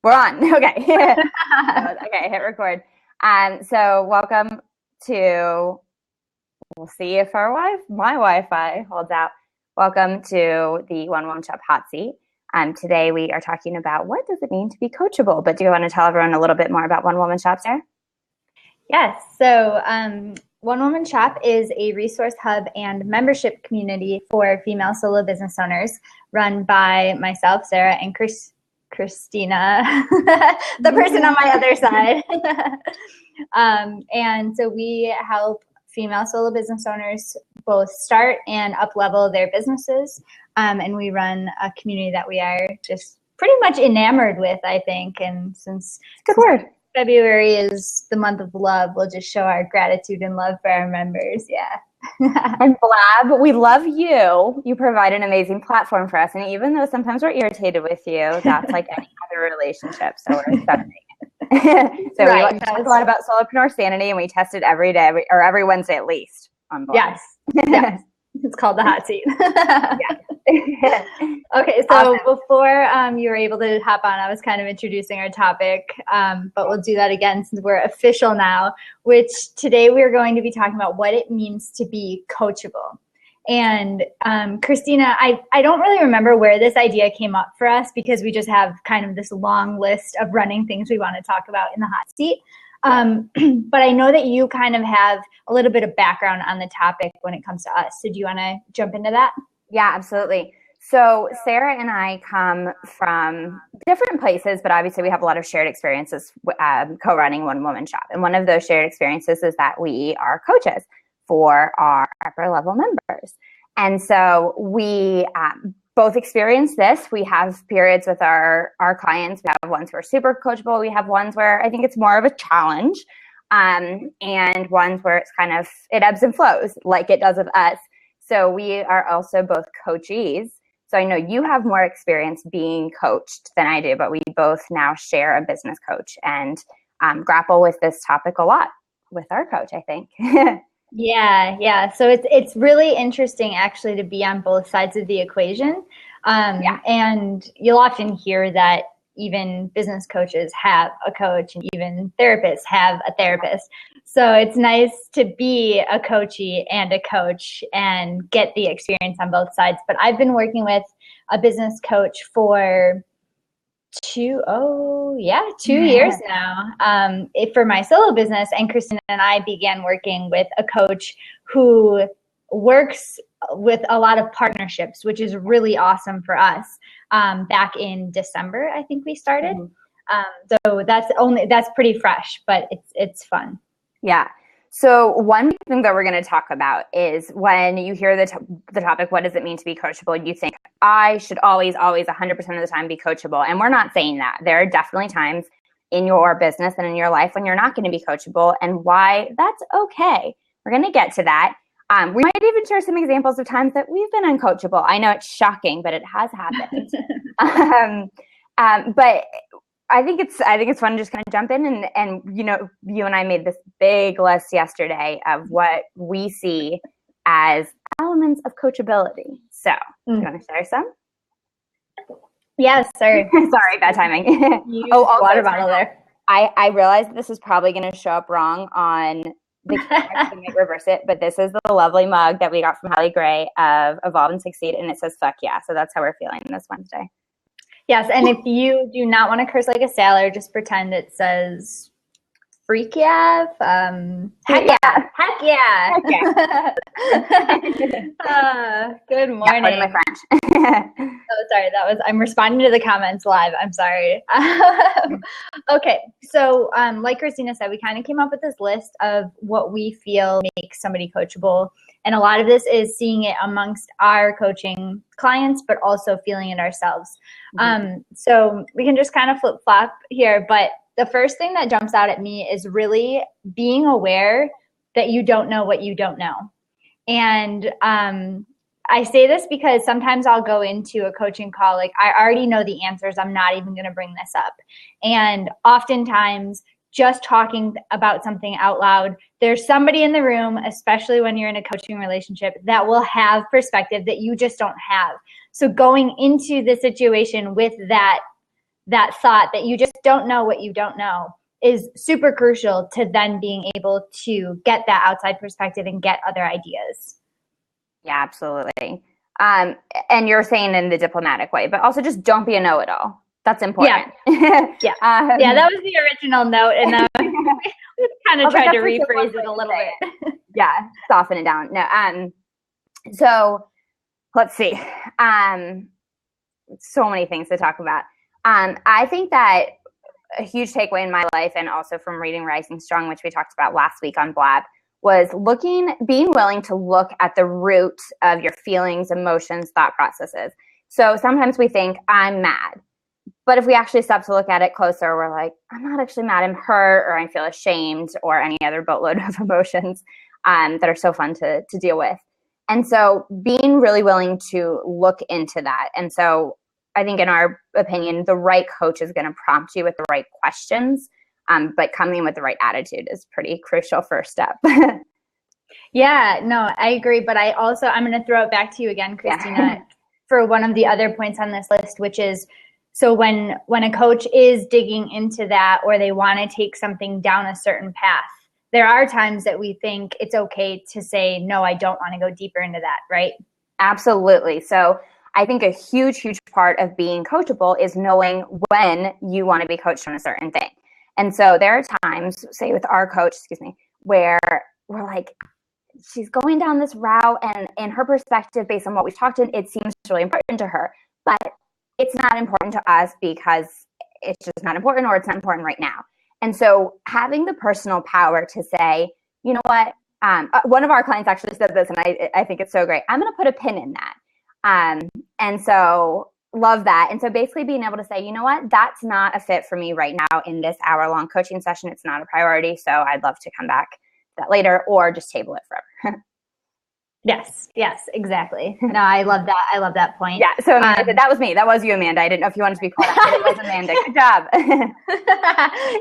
We're on. Okay. Okay, hit record. So welcome to, we'll see if my Wi-Fi holds out. Welcome to the One Woman Shop Hot Seat. Today we are talking about what does it mean to be coachable, but do you want to tell everyone a little bit more about One Woman Shop, Sarah? Yes. So One Woman Shop is a resource hub and membership community for female solo business owners run by myself, Sara, and Cristina, the person on my other side. And so we help female solo business owners both start and up-level their businesses. And we run a community that we are just pretty much enamored with, I think. And since February is the month of love, we'll just show our gratitude and love for our members. Yeah. And Blab, we love you. You provide an amazing platform for us. And even though sometimes we're irritated with you, that's like any other relationship. So we're accepting it. So we talk a lot about solopreneur sanity, and we test it every day or every Wednesday at least on Blab. Yes. It's called the hot seat. Okay, so before you were able to hop on, I was kind of introducing our topic, but we'll do that again since we're official now, which today we're going to be talking about what it means to be coachable. And Cristina, I don't really remember where this idea came up for us because we just have kind of this long list of running things we want to talk about in the hot seat. But I know that you kind of have a little bit of background on the topic when it comes to us. So do you want to jump into that? Yeah, absolutely. So Sara and I come from different places, but obviously we have a lot of shared experiences co-running One Woman Shop. And one of those shared experiences is that we are coaches for our upper level members. And so we both experience this. We have periods with our clients. We have ones who are super coachable. We have ones where I think it's more of a challenge, and ones where it's kind of, it ebbs and flows like it does with us. So we are also both coachees. So I know you have more experience being coached than I do, but we both now share a business coach and grapple with this topic a lot with our coach, I think. Yeah. So it's really interesting actually to be on both sides of the equation. And you'll often hear that even business coaches have a coach and even therapists have a therapist. So it's nice to be a coachee and a coach and get the experience on both sides. But I've been working with a business coach for 2 years now for my solo business. And Cristina and I began working with a coach who works with a lot of partnerships, which is really awesome for us. Back in December, I think we started. So that's pretty fresh, but it's fun. Yeah. So one thing that we're going to talk about is when you hear the topic, what does it mean to be coachable? You think I should always 100% of the time be coachable. And we're not saying that. There are definitely times in your business and in your life when you're not going to be coachable, and why that's okay. We're going to get to that. We might even share some examples of times that we've been uncoachable. I know it's shocking, but it has happened. But I think it's fun to just kind of jump in and you and I made this big list yesterday of what we see as elements of coachability. So do you want to share some? Yes, sir. Sorry, bad timing. Also, water bottle there. I realized this is probably going to show up wrong on the camera. I might reverse it, but this is the lovely mug that we got from Holly Gray of Evolve and Succeed, and it says "fuck yeah." So that's how we're feeling this Wednesday. Yes, and if you do not want to curse like a sailor, just pretend it says freak yeah. Heck yeah. Good morning. Pardon my French. Sorry, I'm responding to the comments live. I'm sorry. Okay, so like Cristina said, we kind of came up with this list of what we feel makes somebody coachable. And a lot of this is seeing it amongst our coaching clients, but also feeling it ourselves. So we can just kind of flip-flop here. But the first thing that jumps out at me is really being aware that you don't know what you don't know. And I say this because sometimes I'll go into a coaching call, like I already know the answers. I'm not even going to bring this up. And oftentimes just talking about something out loud, there's somebody in the room, especially when you're in a coaching relationship, that will have perspective that you just don't have. So going into the situation with that that thought that you just don't know what you don't know is super crucial to then being able to get that outside perspective and get other ideas. Yeah, absolutely. And you're saying in the diplomatic way, but also just don't be a know-it-all. That's important. Yeah, yeah, that was the original note, and then we kind of tried to rephrase it a little bit. Yeah, soften it down. No, so let's see. So many things to talk about. I think that a huge takeaway in my life, and also from reading Rising Strong, which we talked about last week on Blab, was being willing to look at the root of your feelings, emotions, thought processes. So sometimes we think, I'm mad. But if we actually stop to look at it closer, we're like, I'm not actually mad, I'm hurt, or I feel ashamed, or any other boatload of emotions that are so fun to deal with. And so being really willing to look into that. And so I think in our opinion, the right coach is going to prompt you with the right questions, but coming with the right attitude is pretty crucial first step. Yeah, no, I agree. But I'm going to throw it back to you again, Cristina, for one of the other points on this list, which is, so when a coach is digging into that, or they want to take something down a certain path, there are times that we think it's okay to say, no, I don't want to go deeper into that, right? Absolutely. So I think a huge, huge part of being coachable is knowing when you want to be coached on a certain thing. And so there are times, say with our coach, where we're like, she's going down this route, and in her perspective, based on what we've talked in, it seems really important to her, but it's not important to us because it's just not important, or it's not important right now. And so having the personal power to say, you know what, one of our clients actually said this, and I think it's so great. I'm going to put a pin in that. And so love that. And so basically being able to say, you know what, that's not a fit for me right now in this hour-long coaching session. It's not a priority. So I'd love to come back to that later, or just table it forever. Yes, exactly. No, I love that. I love that point. Yeah. So Amanda, that was me. That was you, Amanda. I didn't know if you wanted to be called out, but it was Amanda. Good job.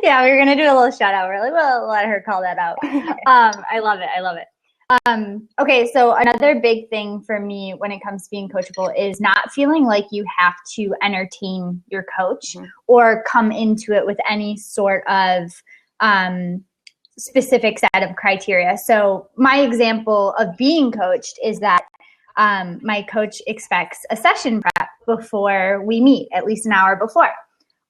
Yeah, we were going to do a little shout out. We're like, well, let her call that out. I love it. Okay, so another big thing for me when it comes to being coachable is not feeling like you have to entertain your coach or come into it with any sort of specific set of criteria. So my example of being coached is that my coach expects a session prep before we meet, at least an hour before.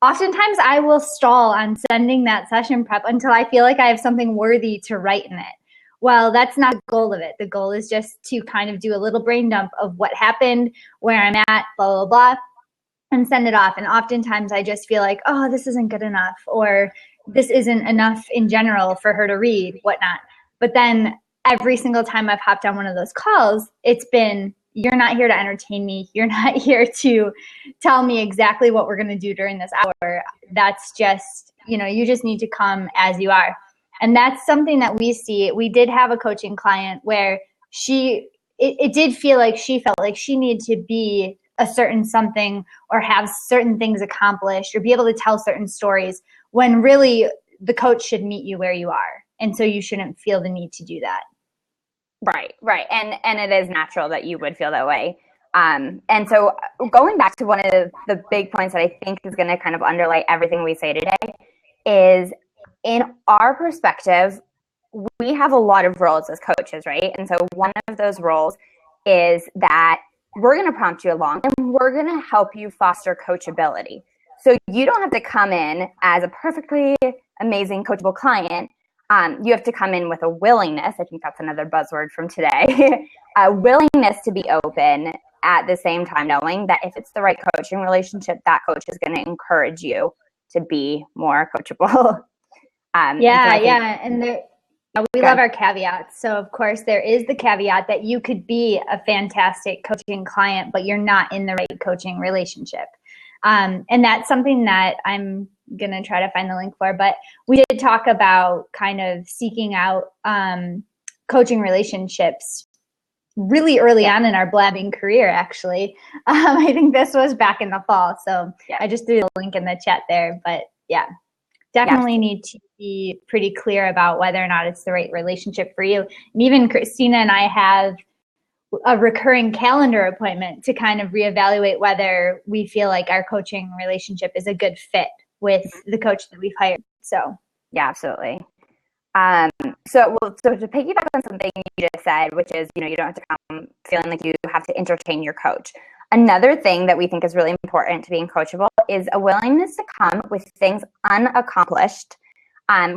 Oftentimes I will stall on sending that session prep until I feel like I have something worthy to write in it. Well, that's not the goal of it. The goal is just to kind of do a little brain dump of what happened, where I'm at, blah, blah, blah, and send it off. And oftentimes I just feel like, oh, this isn't good enough, or this isn't enough in general for her to read, whatnot. But then every single time I've hopped on one of those calls, it's been, you're not here to entertain me. You're not here to tell me exactly what we're going to do during this hour. That's just, you just need to come as you are. And that's something that we see. We did have a coaching client where it did feel like she felt like she needed to be a certain something, or have certain things accomplished, or be able to tell certain stories, when really the coach should meet you where you are. And so you shouldn't feel the need to do that. Right. And it is natural that you would feel that way. And so going back to one of the big points that I think is going to kind of underlay everything we say today is, in our perspective, we have a lot of roles as coaches, right? And so one of those roles is that we're going to prompt you along, and we're going to help you foster coachability. So you don't have to come in as a perfectly amazing coachable client. You have to come in with a willingness. I think that's another buzzword from today. A willingness to be open, at the same time knowing that if it's the right coaching relationship, that coach is going to encourage you to be more coachable. And we love our caveats. So of course there is the caveat that you could be a fantastic coaching client, but you're not in the right coaching relationship. And that's something that I'm going to try to find the link for, but we did talk about kind of seeking out coaching relationships really early on in our blabbing career, actually. I think this was back in the fall. So I just threw the link in the chat there, but definitely need to be pretty clear about whether or not it's the right relationship for you. And even Cristina and I have a recurring calendar appointment to kind of reevaluate whether we feel like our coaching relationship is a good fit with the coach that we've hired. So yeah, absolutely. So to piggyback on something you just said, which is, you don't have to come feeling like you have to entertain your coach. Another thing that we think is really important to being coachable is a willingness to come with things unaccomplished,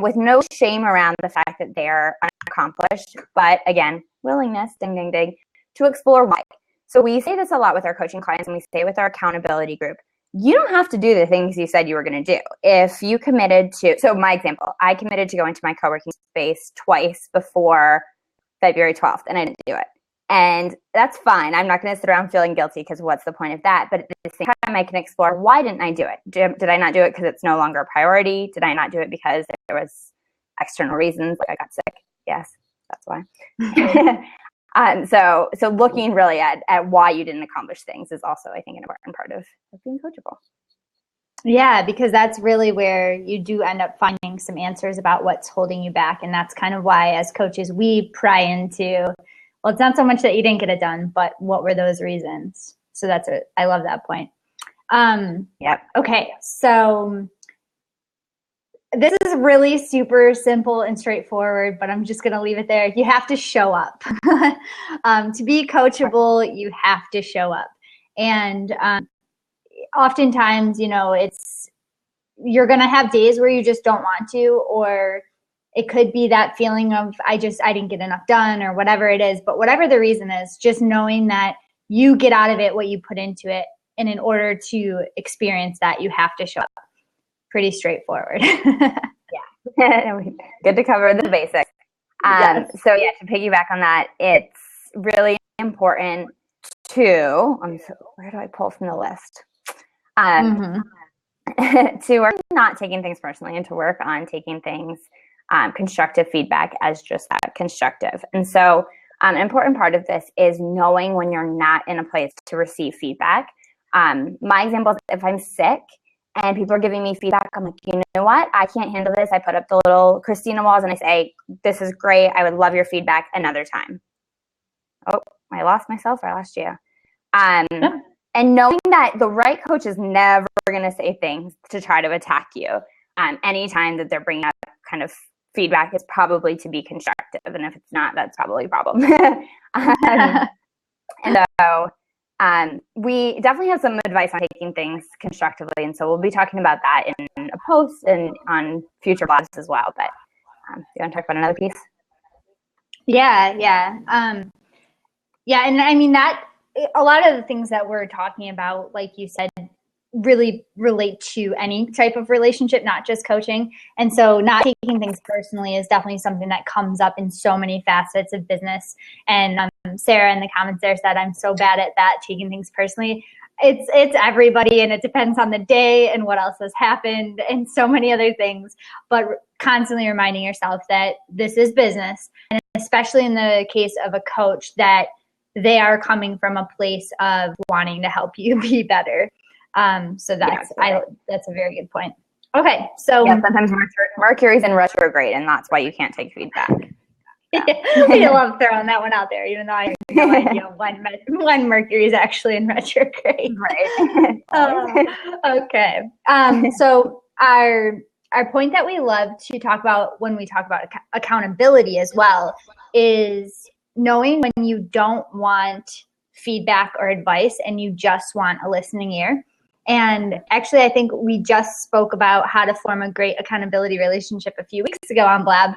with no shame around the fact that they're unaccomplished, but again, willingness, ding, ding, ding, to explore why. So we say this a lot with our coaching clients, and we say with our accountability group, you don't have to do the things you said you were going to do. If you committed to, so my example, I committed to going to my co-working space twice before February 12th, and I didn't do it. And that's fine. I'm not going to sit around feeling guilty, because what's the point of that? But at the same time, I can explore, why didn't I do it? Did I not do it because it's no longer a priority? Did I not do it because there was external reasons, like I got sick? Yes, that's why. So looking really at why you didn't accomplish things is also, I think, an important part of being coachable. Yeah, because that's really where you do end up finding some answers about what's holding you back. And that's kind of why, as coaches, we pry into, well, it's not so much that you didn't get it done, but what were those reasons? So I love that point. Yep. Okay, so this is really super simple and straightforward, but I'm just going to leave it there. You have to show up. To be coachable, you have to show up. And oftentimes, you're going to have days where you just don't want to, or it could be that feeling of, I didn't get enough done, or whatever it is. But whatever the reason is, just knowing that you get out of it what you put into it. And in order to experience that, you have to show up. Pretty straightforward. Yeah. Good to cover the basics. Yes. So yeah, to piggyback on that, it's really important to, where do I pull from the list? To work on not taking things personally, and to work on taking things, constructive feedback, as just that, constructive. And so an important part of this is knowing when you're not in a place to receive feedback. My example is, if I'm sick and people are giving me feedback, I'm like, you know what? I can't handle this. I put up the little Cristina walls and I say, this is great. I would love your feedback another time. Oh, I lost myself, or I lost you. And knowing that the right coach is never going to say things to try to attack you. Anytime that they're bringing up kind of feedback, is probably to be constructive. And if it's not, that's probably a problem. And so we definitely have some advice on taking things constructively. And so we'll be talking about that in a post and on future blogs as well. But you want to talk about another piece? Yeah. And I mean, that a lot of the things that we're talking about, like you said, really relate to any type of relationship, not just coaching. And so not taking things personally is definitely something that comes up in so many facets of business. And Sarah in the comments there said, I'm so bad at that, taking things personally. It's everybody, and it depends on the day and what else has happened and so many other things. But constantly reminding yourself that this is business, and especially in the case of a coach, that they are coming from a place of wanting to help you be better. So that's a very good point. Okay, so yeah, sometimes Mercury's in retrograde, and that's why you can't take feedback. We love throwing that one out there, even though I have no idea when Mercury is actually in retrograde. Right. Okay. So our point that we love to talk about when we talk about accountability as well is knowing when you don't want feedback or advice and you just want a listening ear. And actually, I think we just spoke about how to form a great accountability relationship a few weeks ago on Blab.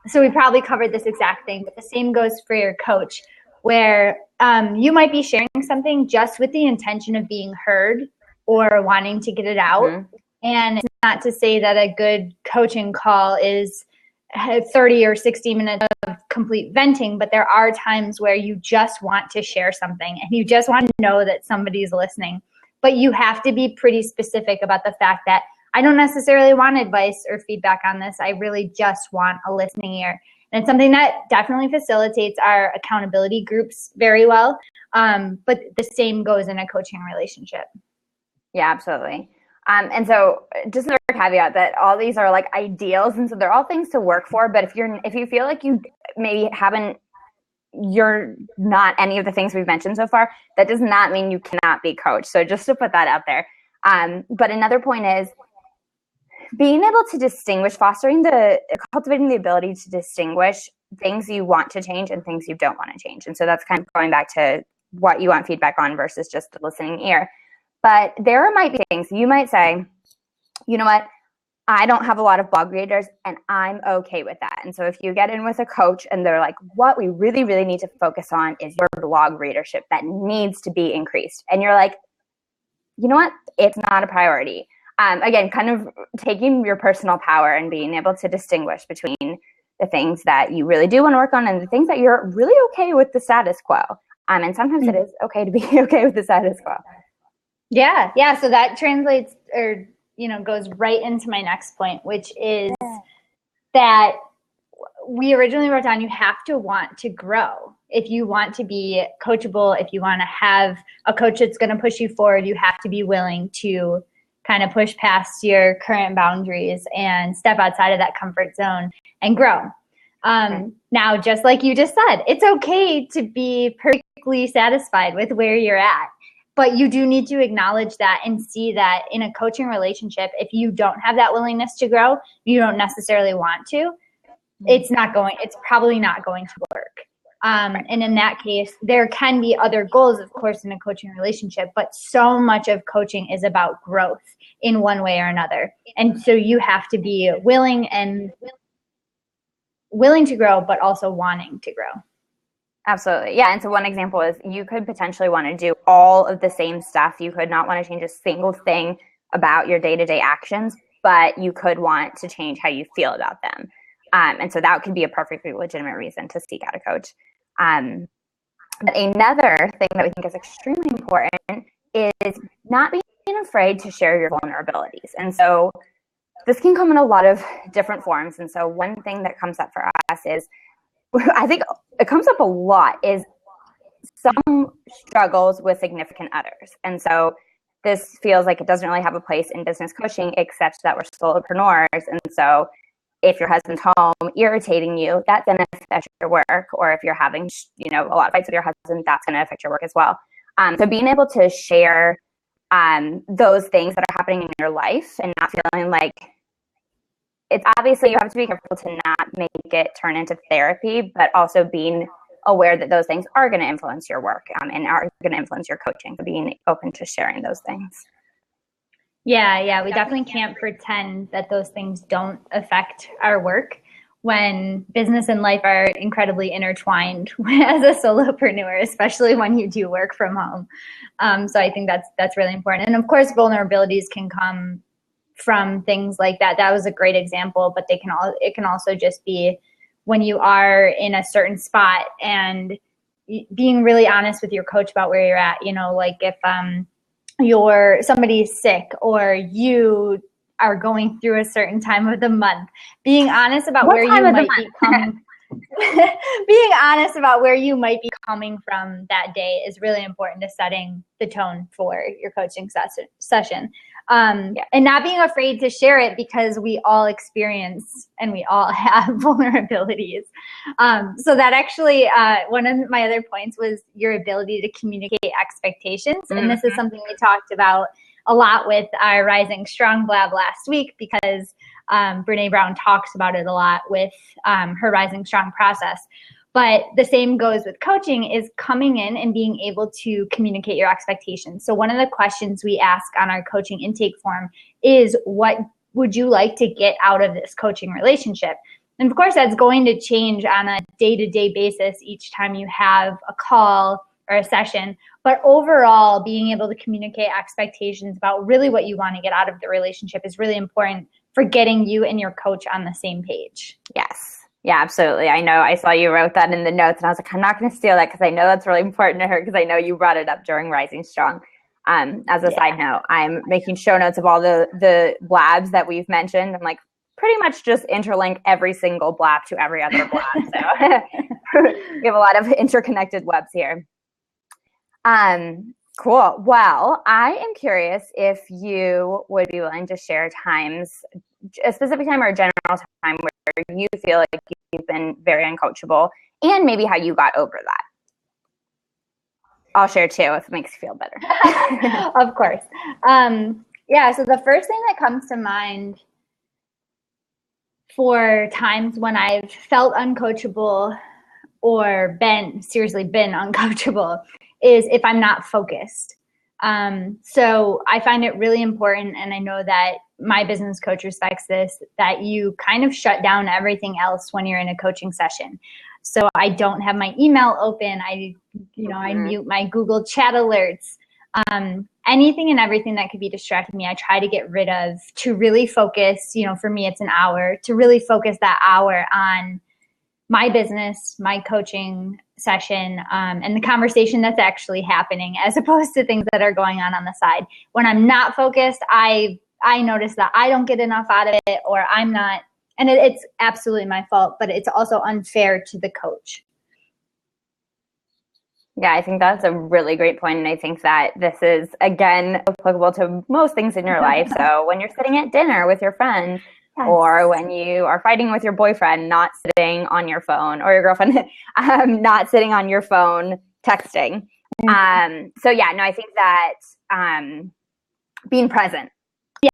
So we probably covered this exact thing, but the same goes for your coach, where you might be sharing something just with the intention of being heard or wanting to get it out. Mm-hmm. And it's not to say that a good coaching call is 30 or 60 minutes of complete venting, but there are times where you just want to share something and you just want to know that somebody's listening. But you have to be pretty specific about the fact that I don't necessarily want advice or feedback on this. I really just want a listening ear. And it's something that definitely facilitates our accountability groups very well. But the same goes in a coaching relationship. Yeah, absolutely. And so just another caveat that all these are like ideals. And so they're all things to work for. But if you feel like you maybe haven't you're not any of the things we've mentioned so far, that does not mean you cannot be coached. So just to put that out there. But another point is being able to distinguish, cultivating the ability to distinguish things you want to change and things you don't want to change. And so that's kind of going back to what you want feedback on versus just the listening ear. But there might be things you might say, you know what, I don't have a lot of blog readers and I'm okay with that. And so if you get in with a coach and they're like, what we really, really need to focus on is your blog readership that needs to be increased. And you're like, you know what, it's not a priority. Again, kind of taking your personal power and being able to distinguish between the things that you really do want to work on and the things that you're really okay with the status quo. And sometimes it is okay to be okay with the status quo. Yeah. Yeah. So that translates or, goes right into my next point, which is that we originally wrote down, you have to want to grow. If you want to be coachable, if you want to have a coach that's going to push you forward, you have to be willing to kind of push past your current boundaries and step outside of that comfort zone and grow. Now, just like you just said, it's okay to be perfectly satisfied with where you're at. But you do need to acknowledge that and see that in a coaching relationship, if you don't have that willingness to grow, you don't necessarily want to, it's probably not going to work. And in that case, there can be other goals, of course, in a coaching relationship, but so much of coaching is about growth in one way or another. And so you have to be willing to grow, but also wanting to grow. Absolutely. Yeah. And so one example is you could potentially want to do all of the same stuff. You could not want to change a single thing about your day-to-day actions, but you could want to change how you feel about them. And so that could be a perfectly legitimate reason to seek out a coach. But another thing that we think is extremely important is not being afraid to share your vulnerabilities. And so this can come in a lot of different forms. And so one thing that comes up for us is, I think it comes up a lot, is some struggles with significant others. And so this feels like it doesn't really have a place in business coaching, except that we're solopreneurs. And so if your husband's home irritating you, that's going to affect your work. Or if you're having, a lot of fights with your husband, that's going to affect your work as well. So being able to share those things that are happening in your life and not feeling like, it's obviously you have to be careful to not make it turn into therapy, but also being aware that those things are going to influence your work and are going to influence your coaching. So being open to sharing those things. Yeah. We definitely can't pretend that those things don't affect our work when business and life are incredibly intertwined as a solopreneur, especially when you do work from home. So I think that's really important. And of course, vulnerabilities can come from things like that. That was a great example, but it can also just be when you are in a certain spot and being really honest with your coach about where you're at. Like if somebody's sick or you are going through a certain time of the month, being honest about where you might be coming. Being honest about where you might be coming from that day is really important to setting the tone for your coaching session. And not being afraid to share it, because we all experience and we all have vulnerabilities. So that actually, one of my other points was your ability to communicate expectations. Mm-hmm. And this is something we talked about a lot with our Rising Strong Blab last week, because Brene Brown talks about it a lot with her Rising Strong process. But the same goes with coaching, is coming in and being able to communicate your expectations. So one of the questions we ask on our coaching intake form is, what would you like to get out of this coaching relationship? And of course, that's going to change on a day-to-day basis each time you have a call or a session. But overall, being able to communicate expectations about really what you want to get out of the relationship is really important for getting you and your coach on the same page. Yes. Yeah, absolutely. I know I saw you wrote that in the notes, and I was like, I'm not going to steal that because I know that's really important to her, because I know you brought it up during Rising Strong. As a side note, I'm making show notes of all the blabs that we've mentioned. I'm like, pretty much just interlink every single blab to every other blab. So we have a lot of interconnected webs here. Cool. Well, I am curious if you would be willing to share times, a specific time or a general time where you feel like you've been very uncoachable and maybe how you got over that. I'll share too if it makes you feel better. Of course. So the first thing that comes to mind for times when I've felt uncoachable or been uncoachable is if I'm not focused. So I find it really important, and I know that my business coach respects this, that you kind of shut down everything else when you're in a coaching session. So I don't have my email open. I mute my Google chat alerts. Anything and everything that could be distracting me, I try to get rid of to really focus. For me, it's an hour to really focus that hour on my business, my coaching session, and the conversation that's actually happening, as opposed to things that are going on the side. When I'm not focused, I notice that I don't get enough out of it, or I'm not, and it's absolutely my fault, but it's also unfair to the coach. Yeah, I think that's a really great point. And I think that this is, again, applicable to most things in your life. So when you're sitting at dinner with your friends, yes, or when you are fighting with your boyfriend, not sitting on your phone, or your girlfriend, not sitting on your phone texting. I think that being present.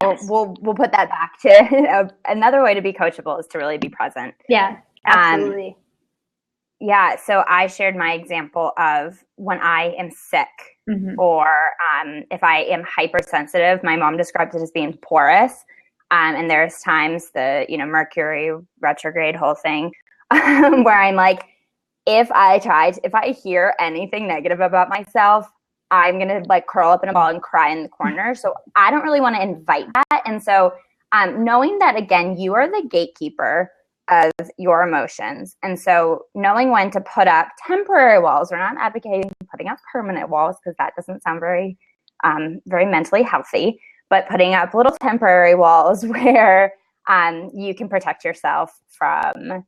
Yes. We'll put that back to another way to be coachable is to really be present. Yeah, absolutely. So I shared my example of when I am sick, or if I am hypersensitive. My mom described it as being porous. And there's times the, Mercury retrograde whole thing where I'm like, if I hear anything negative about myself, I'm going to like curl up in a ball and cry in the corner. So I don't really want to invite that. And so knowing that, again, you are the gatekeeper of your emotions. And so knowing when to put up temporary walls, we're not advocating putting up permanent walls because that doesn't sound very mentally healthy, but putting up little temporary walls where you can protect yourself from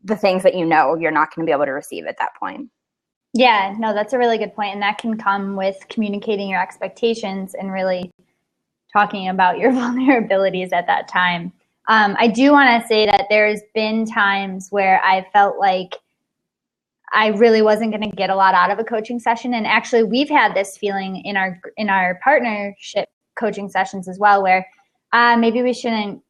the things that you're not going to be able to receive at that point. Yeah, no, that's a really good point. And that can come with communicating your expectations and really talking about your vulnerabilities at that time. I do want to say that there's been times where I felt like I really wasn't going to get a lot out of a coaching session. And actually, we've had this feeling in our partnership coaching sessions as well, where maybe we shouldn't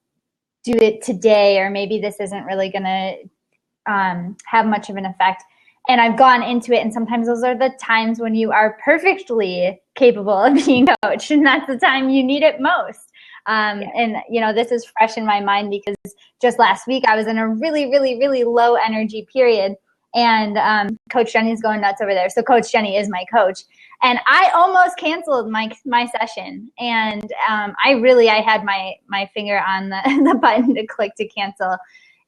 do it today, or maybe this isn't really going to have much of an effect. And I've gone into it, and sometimes those are the times when you are perfectly capable of being coached, and that's the time you need it most. And, this is fresh in my mind because just last week I was in a really, really, really low energy period, and Coach Jenny's going nuts over there. So Coach Jenny is my coach. And I almost canceled my session. And I had my finger on the button to click to cancel.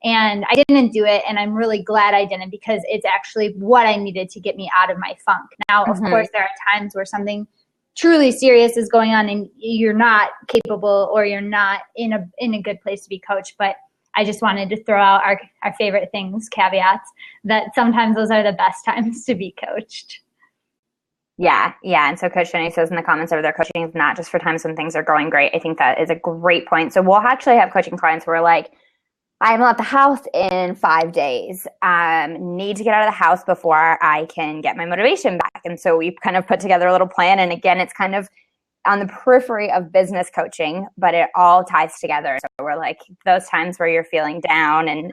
And I didn't do it, and I'm really glad I didn't, because it's actually what I needed to get me out of my funk. Now, of course, there are times where something truly serious is going on and you're not capable, or you're not in a good place to be coached. But I just wanted to throw out our favorite things, caveats, that sometimes those are the best times to be coached. Yeah. And so Coach Jenny says in the comments over there, coaching is not just for times when things are going great. I think that is a great point. So we'll actually have coaching clients who are like, I'm at the house in 5 days. Need to get out of the house before I can get my motivation back. And so we've kind of put together a little plan. And again, it's kind of on the periphery of business coaching, but it all ties together. So we're like, those times where you're feeling down and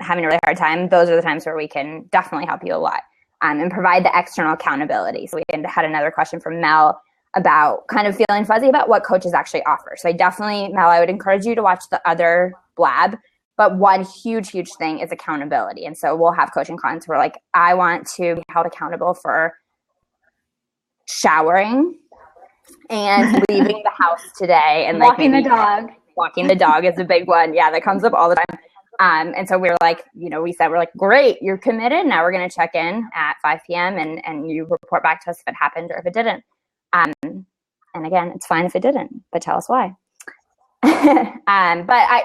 having a really hard time, those are the times where we can definitely help you a lot and provide the external accountability. So we had another question from Mel about kind of feeling fuzzy about what coaches actually offer. So Mel, I would encourage you to watch the other blab, but one huge thing is accountability. And so we'll have coaching clients who are like, I want to be held accountable for showering and leaving the house today. And walking the dog. Walking the dog is a big one. Yeah, that comes up all the time. And so we're like, we're like, great, you're committed. Now we're going to check in at 5 p.m. and you report back to us if it happened or if it didn't. And again, it's fine if it didn't, but tell us why.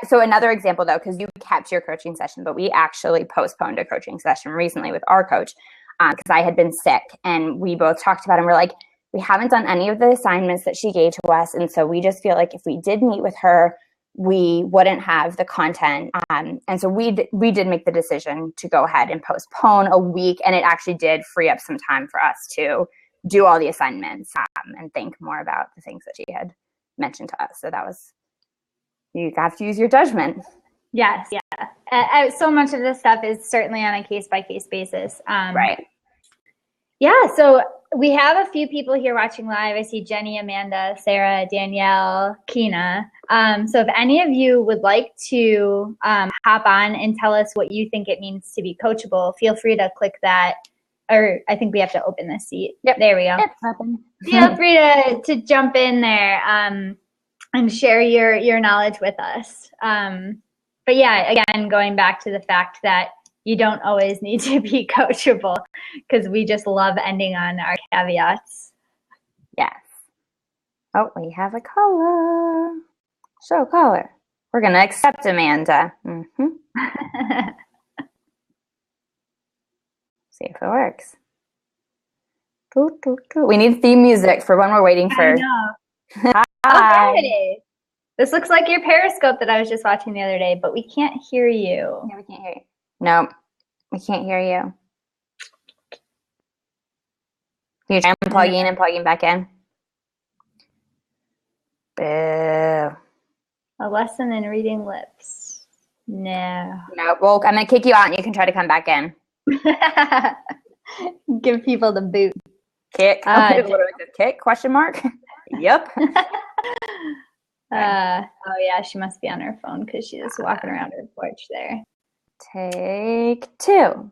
So another example though, because you kept your coaching session, but we actually postponed a coaching session recently with our coach because I had been sick, and we both talked about it, and we're like, we haven't done any of the assignments that she gave to us. And so we just feel like if we did meet with her, we wouldn't have the content. And so we did make the decision to go ahead and postpone a week. And it actually did free up some time for us to do all the assignments and think more about the things that she had mentioned to us. So that was, you have to use your judgment. Yes. Yeah. So much of this stuff is certainly on a case-by-case basis. Right. Yeah. So we have a few people here watching live. I see Jenny, Amanda, Sara, Danielle, Kina. So if any of you would like to hop on and tell us what you think it means to be coachable, feel free to click that. Or I think we have to open this seat. Yep. There we go. Feel free to jump in there and share your knowledge with us. But yeah, again, going back to the fact that you don't always need to be coachable, because we just love ending on our caveats. Yes. Oh, we have a caller. Show caller. We're going to accept Amanda. Mm-hmm. See if it works. We need theme music for when we're waiting for. I know. Hi. Okay. This looks like your Periscope that I was just watching the other day, but we can't hear you. Yeah, we can't hear you. No, we can't hear you. Can you try unplugging and plugging back in? Boo. A lesson in reading lips. No. No. Well, I'm going to kick you out and you can try to come back in. Give people the boot. Kick. What was it? Kick? Question mark? Yep. Oh yeah, she must be on her phone because she's just walking around her porch there. Take two.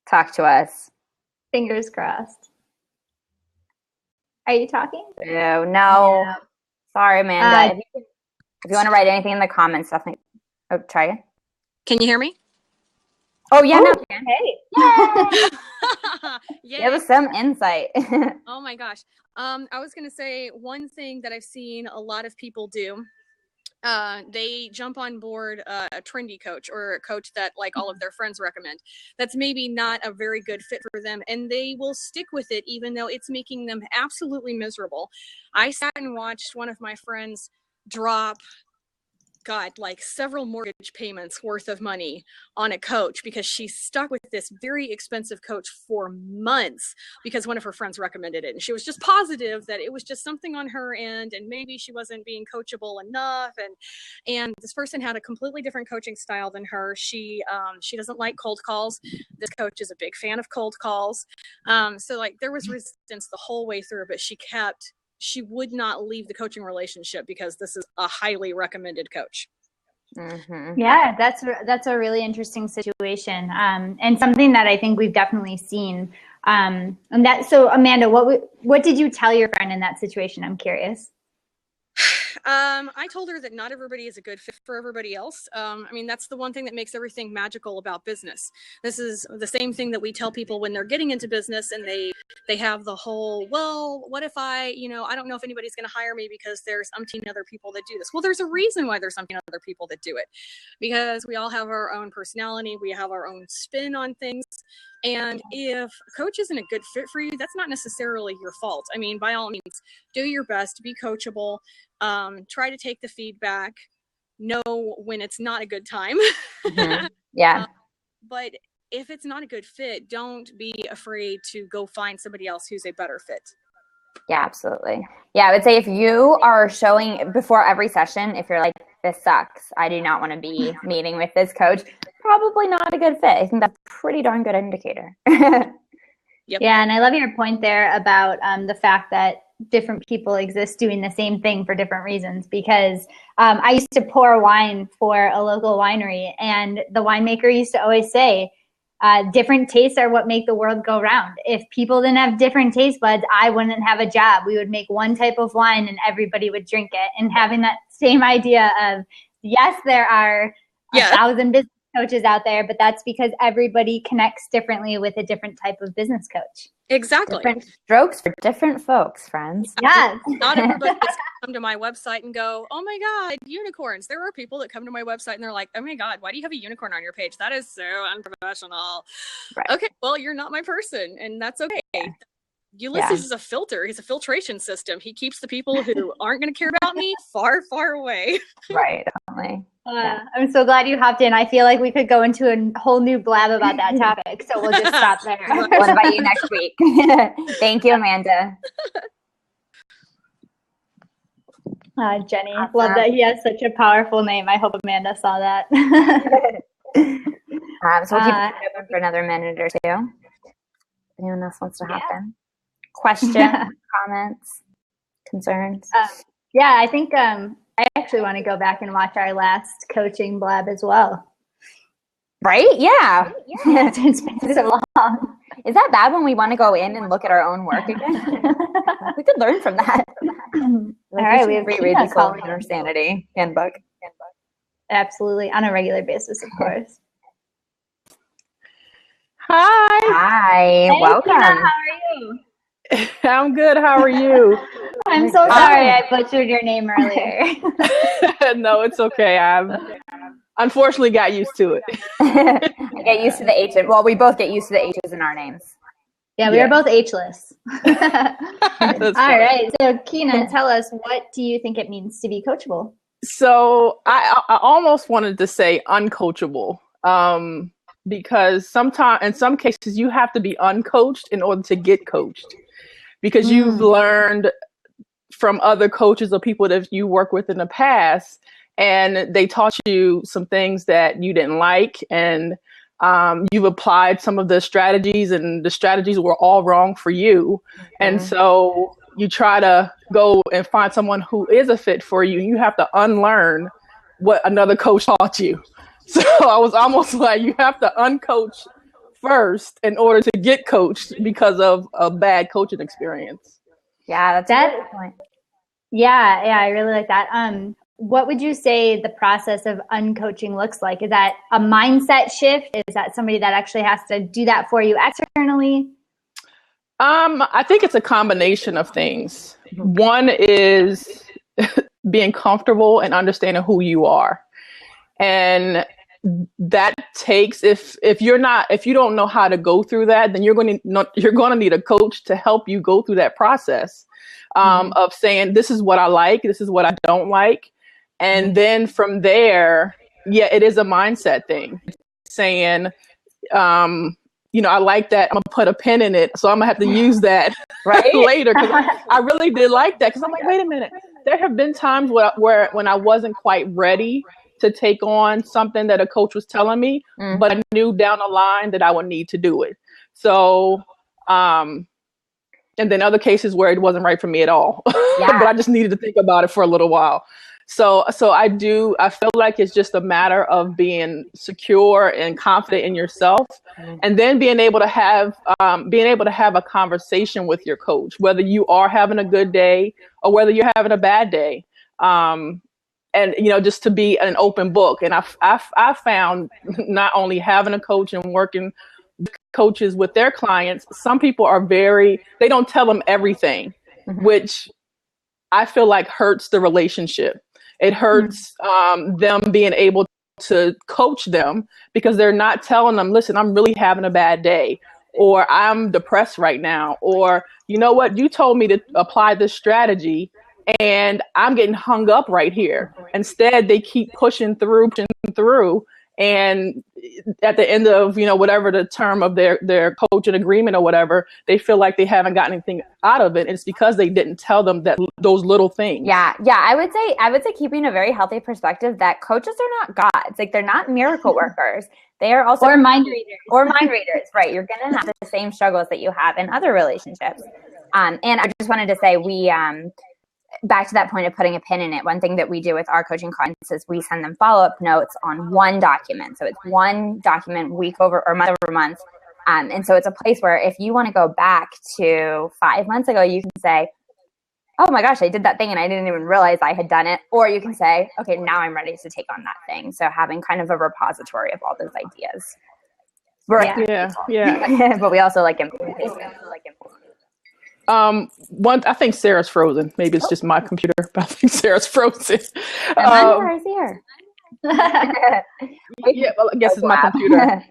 Talk to us. Fingers crossed. Are you talking? No. Yeah. Sorry, Amanda. If you want to write anything in the comments, definitely. Oh, try it. Can you hear me? Oh, yeah, no. Hey. Yay. Give us some insight. Oh my gosh. I was going to say one thing that I've seen a lot of people do. They jump on board a trendy coach or a coach that like all of their friends recommend. That's maybe not a very good fit for them, and they will stick with it even though it's making them absolutely miserable. I sat and watched one of my friends drop like several mortgage payments worth of money on a coach because she stuck with this very expensive coach for months because one of her friends recommended it. And she was just positive that it was just something on her end and maybe she wasn't being coachable enough. And this person had a completely different coaching style than her. She doesn't like cold calls. This coach is a big fan of cold calls. So like there was resistance the whole way through, but she would not leave the coaching relationship because this is a highly recommended coach. Mm-hmm. Yeah, that's a really interesting situation, and something that I think we've definitely seen. So Amanda, what did you tell your friend in that situation? I'm curious. I told her that not everybody is a good fit for everybody else. I mean, that's the one thing that makes everything magical about business. This is the same thing that we tell people when they're getting into business and they have the whole, well, what if I don't know if anybody's going to hire me because there's umpteen other people that do this. Well, there's a reason why there's umpteen other people that do it, because we all have our own personality. We have our own spin on things. And if a coach isn't a good fit for you, that's not necessarily your fault. I mean, by all means, do your best, be coachable, try to take the feedback, know when it's not a good time. Mm-hmm. Yeah. But if it's not a good fit, don't be afraid to go find somebody else who's a better fit. Yeah, absolutely. Yeah, I would say if you are showing before every session, if you're like, this sucks, I do not want to be meeting with this coach, probably not a good fit. I think that's a pretty darn good indicator. Yep. Yeah, and I love your point there about the fact that different people exist doing the same thing for different reasons, because I used to pour wine for a local winery, and the winemaker used to always say, different tastes are what make the world go round. If people didn't have different taste buds, I wouldn't have a job. We would make one type of wine and everybody would drink it. And having that same idea of, yes, there are 1,000 business coaches out there, but that's because everybody connects differently with a different type of business coach. Exactly. Different strokes for different folks, friends. Yes. Not everybody just come to my website and go, oh my God, unicorns. There are people that come to my website and they're like, oh my God, why do you have a unicorn on your page? That is so unprofessional. Right. Okay, well, you're not my person, and that's okay. Yeah. Ulysses is a filter. He's a filtration system. He keeps the people who aren't going to care about me far, far away. Right, definitely. I'm so glad you hopped in. I feel like we could go into a whole new blab about that topic, so we'll just stop there. We'll invite you next week. Thank you, Amanda. Jenny, Awesome. love that he has such a powerful name. I hope Amanda saw that. So we'll keep it open for another minute or two. Anyone else wants to hop in? Questions, comments, concerns? Yeah, I think I actually want to go back and watch our last coaching blab as well. Right? Yeah. It's been so long. Is that bad when we want to go in and look at our own work again? We could learn from that. All right, we have reread the calling. Soul Sanity handbook. Absolutely, on a regular basis, of course. Hi. Hi, Hey, welcome. Tina, how are you? I'm good. How are you? I'm so sorry I butchered your name earlier. No, it's okay. I've unfortunately got used to it. I get used to the H. Well, we both get used to the H's in our names. Yeah, we are both H-less. All funny. right. So, Kina, tell us, what do you think it means to be coachable? So I almost wanted to say uncoachable, because sometimes, in some cases, you have to be uncoached in order to get coached, because you've learned from other coaches or people that you work with in the past, and they taught you some things that you didn't like, and you've applied some of the strategies, and the strategies were all wrong for you. And so you try to go and find someone who is a fit for you. You have to unlearn what another coach taught you. So I was almost like, you have to uncoach first in order to get coached because of a bad coaching experience. Yeah, that's a good point. Yeah, I really like that. What would you say the process of uncoaching looks like? Is that a mindset shift? Is that somebody that actually has to do that for you externally? I think it's a combination of things. One is being comfortable and understanding who you are. And that takes, if you don't know how to go through that, then you're going to need a coach to help you go through that process of saying, this is what I like, this is what I don't like. And then from there, it is a mindset thing, saying, I like that. I'm gonna put a pin in it, so I'm gonna have to use that later. Because I really did like that. Because I'm like, wait a minute. There have been times where when I wasn't quite ready to take on something that a coach was telling me, but I knew down the line that I would need to do it. So, and then other cases where it wasn't right for me at all, but I just needed to think about it for a little while. So I feel like it's just a matter of being secure and confident in yourself, and then being able to have a conversation with your coach, whether you are having a good day or whether you're having a bad day. And, just to be an open book. And I found, not only having a coach and working with coaches with their clients, some people they don't tell them everything, which I feel like hurts the relationship. It hurts them being able to coach them, because they're not telling them, listen, I'm really having a bad day, or I'm depressed right now, or you know what, you told me to apply this strategy and I'm getting hung up right here. Instead, they keep pushing through. And at the end of, whatever the term of their coaching agreement or whatever, they feel like they haven't gotten anything out of it. And it's because they didn't tell them those little things. Yeah. I would say keeping a very healthy perspective that coaches are not gods. Like, they're not miracle workers. They are also mind readers. Right. You're going to have the same struggles that you have in other relationships. And I just wanted to say, we, back to that point of putting a pin in it, one thing that we do with our coaching clients is we send them follow-up notes on one document. So it's one document week over or month over month. And so it's a place where if you want to go back to 5 months ago, you can say, oh my gosh, I did that thing and I didn't even realize I had done it. Or you can say, okay, now I'm ready to take on that thing. So having kind of a repository of all those ideas. Yeah. But we also like implementation. I think Sarah's frozen. Maybe it's just my computer, but I think Sarah's frozen. I'm here. Yeah, well, I guess it's my computer.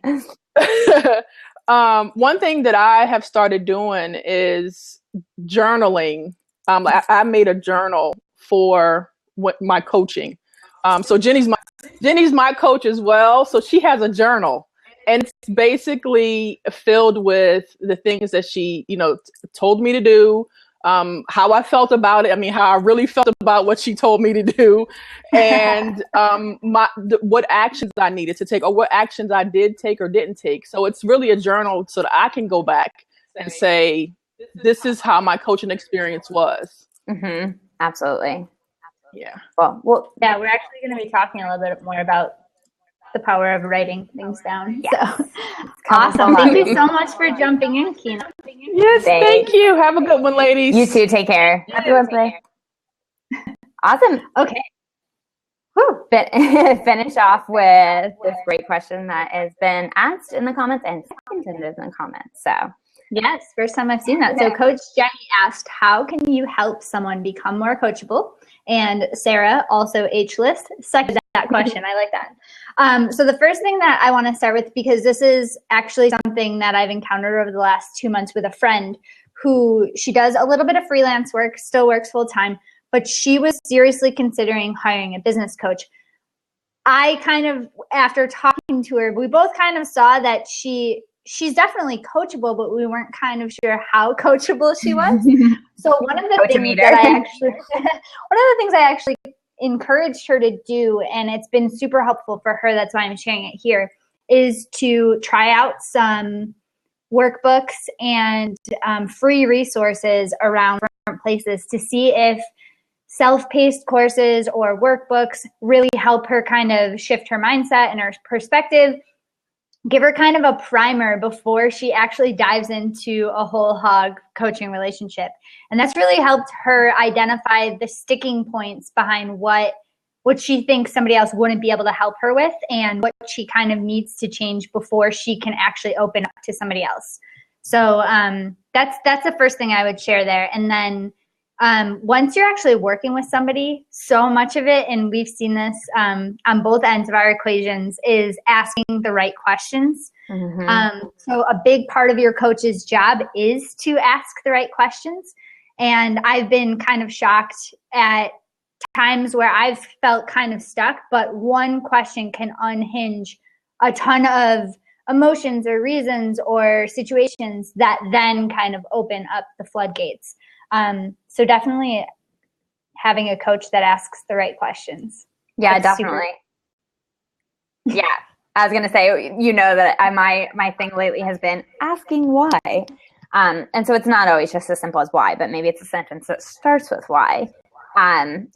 One thing that I have started doing is journaling. I made a journal for my coaching. So Jenny's my coach as well. So she has a journal, and it's basically filled with the things that she, told me to do, how I felt about it. I mean, how I really felt about what she told me to do, and what actions I needed to take, or what actions I did take or didn't take. So it's really a journal so that I can go back and say, this is how my coaching experience was. Mm-hmm. Absolutely. Yeah. Well, yeah, we're actually going to be talking a little bit more about the power of writing things down. Yes. So awesome. Thank you so much for jumping in, Kina. Yes, thank you. Have a good one, ladies. You too. Take care. Happy Wednesday. Awesome. Okay. Whew. Finish off with this great question that has been asked in the comments and seconded in the comments. So yes, first time I've seen that. So Coach Jenny asked, how can you help someone become more coachable? And Sarah, also H-list, seconded that question. I like that. So the first thing that I want to start with, because this is actually something that I've encountered over the last 2 months with a friend who, she does a little bit of freelance work, still works full time, but she was seriously considering hiring a business coach. I kind of, after talking to her, we both kind of saw that she's definitely coachable, but we weren't kind of sure how coachable she was. So one of the things I actually encouraged her to do, and it's been super helpful for her, that's why I'm sharing it here, is to try out some workbooks and free resources around different places to see if self-paced courses or workbooks really help her kind of shift her mindset and her perspective, give her kind of a primer before she actually dives into a whole hog coaching relationship. And that's really helped her identify the sticking points behind what she thinks somebody else wouldn't be able to help her with, and what she kind of needs to change before she can actually open up to somebody else. So that's the first thing I would share there. And then once you're actually working with somebody, so much of it, and we've seen this on both ends of our equations, is asking the right questions. Mm-hmm. So a big part of your coach's job is to ask the right questions. And I've been kind of shocked at times where I've felt kind of stuck, but one question can unhinge a ton of emotions or reasons or situations that then kind of open up the floodgates. So definitely having a coach that asks the right questions. Yeah, definitely. Yeah. I was going to say, that my thing lately has been asking why. And so it's not always just as simple as why, but maybe it's a sentence that starts with why. Why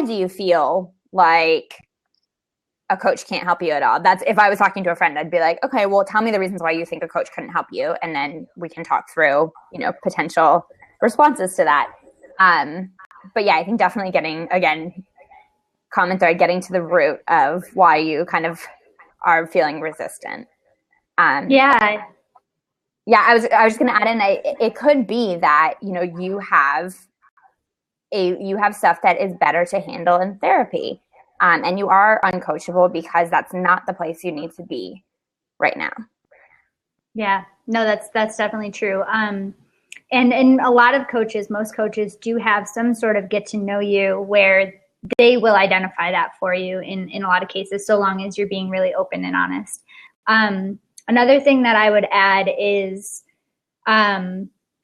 do you feel like a coach can't help you at all? That's, if I was talking to a friend, I'd be like, okay, well, tell me the reasons why you think a coach couldn't help you. And then we can talk through, potential responses to that. But yeah, I think definitely getting to the root of why you kind of are feeling resistant. Yeah, I was just going to add in, it could be that, you have stuff that is better to handle in therapy. And you are uncoachable because that's not the place you need to be right now. Yeah, no, that's definitely true. And a lot of coaches, most coaches do have some sort of get to know you where they will identify that for you in a lot of cases, so long as you're being really open and honest. Another thing that I would add is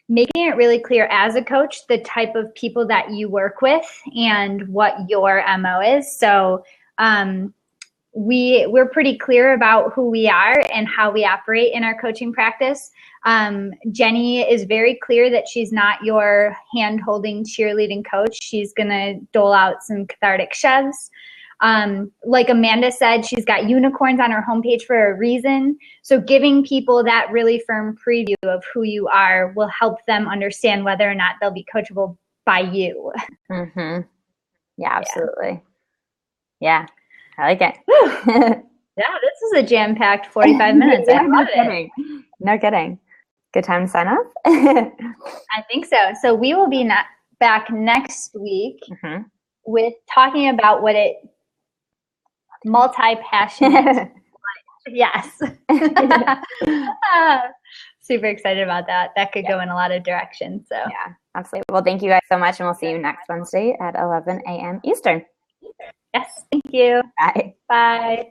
making it really clear as a coach the type of people that you work with and what your MO is. So we're pretty clear about who we are and how we operate in our coaching practice. Jenny is very clear that she's not your hand-holding cheerleading coach. She's going to dole out some cathartic shoves. Like Amanda said, she's got unicorns on her homepage for a reason. So giving people that really firm preview of who you are will help them understand whether or not they'll be coachable by you. Mm-hmm. Yeah, absolutely. Yeah, I like it. Yeah, this is a jam-packed 45 minutes. I love it. No kidding. Good time to sign up? I think so. So we will be back next week with talking about what it multi-passionate. Yes. Super excited about that. That could go in a lot of directions. So yeah, absolutely. Well, thank you guys so much, and we'll see you next Wednesday at 11 a.m. Eastern. Yes, thank you. Bye. Bye.